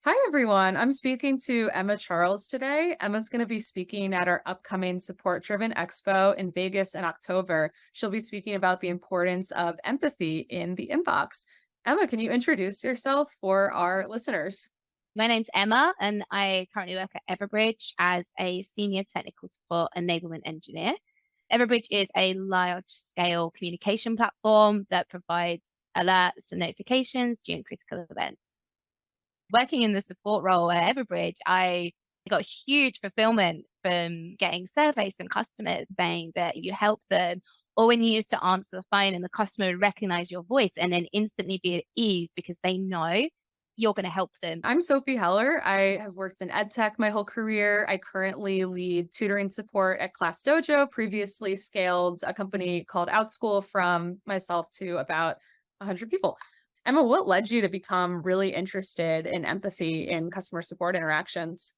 Hi, everyone. I'm speaking to Emma Charles today. Emma's going to be speaking at our upcoming support driven expo in Vegas in October. She'll be speaking about the importance of empathy in the inbox. Emma, can you introduce yourself for our listeners? My name's Emma, and I currently work at Everbridge as a senior technical support enablement engineer. Everbridge is a large scale communication platform that provides alerts and notifications during critical events. Working in the support role at Everbridge, I got huge fulfillment from getting surveys from customers saying that you help them, or when you used to answer the phone and the customer would recognize your voice and then instantly be at ease because they know you're going to help them. I'm Sophie Heller. I have worked in ed tech my whole career. I currently lead tutoring support at Class Dojo, previously scaled a company called OutSchool from myself to about 100 people. Emma, what led you to become really interested in empathy in customer support interactions?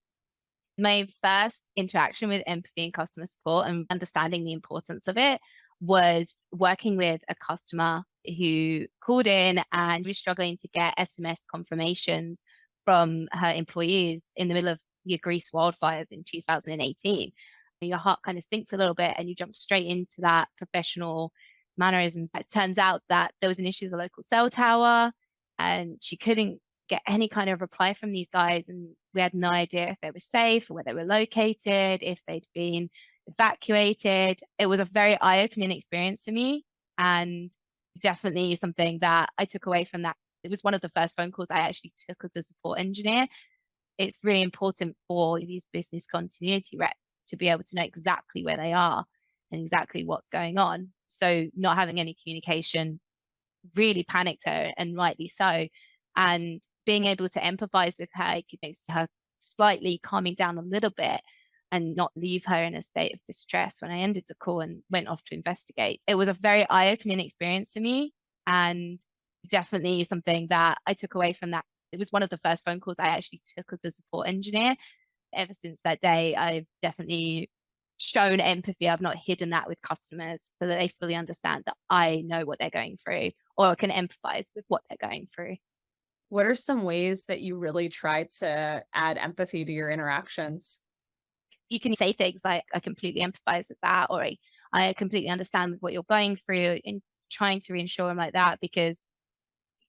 My first interaction with empathy and customer support and understanding the importance of it was working with a customer who called in and was struggling to get SMS confirmations from her employees in the middle of the Greece wildfires in 2018. Your heart kind of sinks a little bit and you jump straight into that professional mannerisms. It turns out that there was an issue with the local cell tower and she couldn't get any kind of reply from these guys. And we had no idea if they were safe or where they were located, if they'd been evacuated. It was a very eye opening experience for me and definitely something that I took away from that. It was one of the first phone calls I actually took as a support engineer. It's really important for these business continuity reps to be able to know exactly where they are and exactly what's going on. So not having any communication really panicked her, and rightly so. And being able to empathize with her, her slightly calming down a little bit and not leave her in a state of distress when I ended the call and went off to investigate. It was a very eye-opening experience for me and definitely something that I took away from that. It was one of the first phone calls I actually took as a support engineer. Ever since that day, I've definitely shown empathy. I've not hidden that with customers so that they fully understand that I know what they're going through or can empathize with what they're going through. What are some ways that you really try to add empathy to your interactions? You can say things like, I completely empathize with that, or I completely understand what you're going through, and trying to reassure them like that because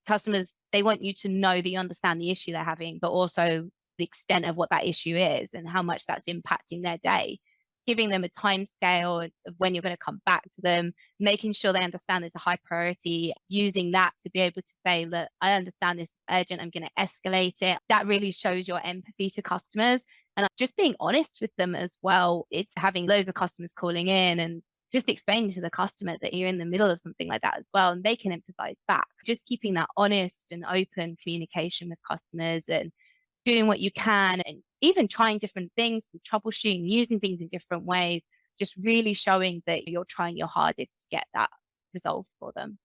customers, they want you to know that you understand the issue they're having, but also the extent of what that issue is and how much that's impacting their day. Giving them a time scale of when you're going to come back to them, making sure they understand it's a high priority, using that to be able to say, look, I understand this is urgent, I'm going to escalate it. That really shows your empathy to customers and just being honest with them as well. It's having loads of customers calling in and just explaining to the customer that you're in the middle of something like that as well, and they can empathize back. Just keeping that honest and open communication with customers and doing what you can and even trying different things and troubleshooting, using things in different ways, just really showing that you're trying your hardest to get that resolved for them.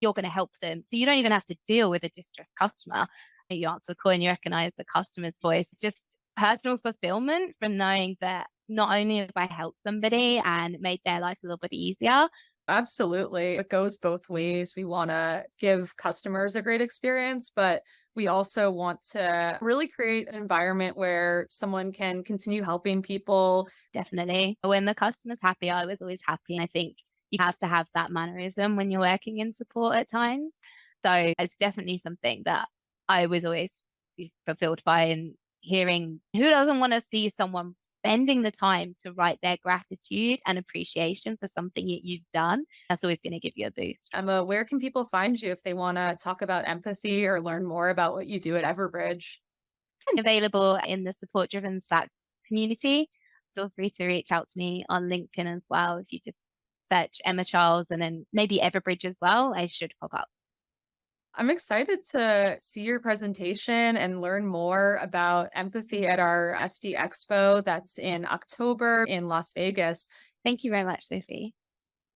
You're going to help them. So you don't even have to deal with a distressed customer. You answer the call and you recognize the customer's voice. Just personal fulfillment from knowing that not only have I helped somebody and made their life a little bit easier. Absolutely. It goes both ways. We want to give customers a great experience, but we also want to really create an environment where someone can continue helping people. Definitely. When the customer's happy, I was always happy. And I think you have to have that mannerism when you're working in support at times. So it's definitely something that I was always fulfilled by, and hearing who doesn't want to see someone spending the time to write their gratitude and appreciation for something that you've done. That's always going to give you a boost. Emma, where can people find you if they want to talk about empathy or learn more about what you do at Everbridge? I'm available in the support driven Slack community. Feel free to reach out to me on LinkedIn as well. If you just search Emma Charles and then maybe Everbridge as well, I should pop up. I'm excited to see your presentation and learn more about empathy at our SD Expo that's in October in Las Vegas. Thank you very much, Sophie.